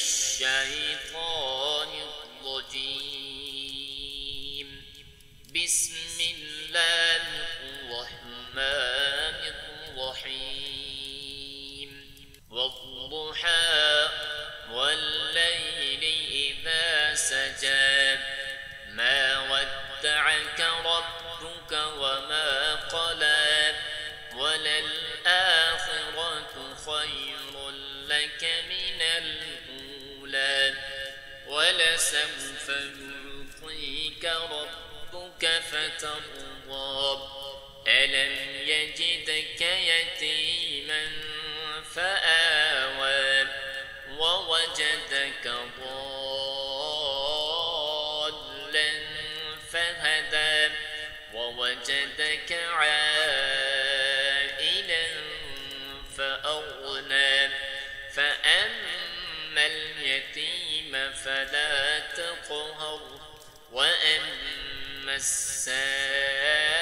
الشيطان الرجيم. بسم الله الرحمن الرحيم. والضحى والليل إذا سجى ما ودعك ربك وما قلى وللآخرة خير لك من الأولى ولسوف يعطيك ربك فترضى ألم يجدك يتيما فآوى ووجدك ضالا فهدى ووجدك عائلا فأغنى فأما اليتيم فلا تقهر وأما السائل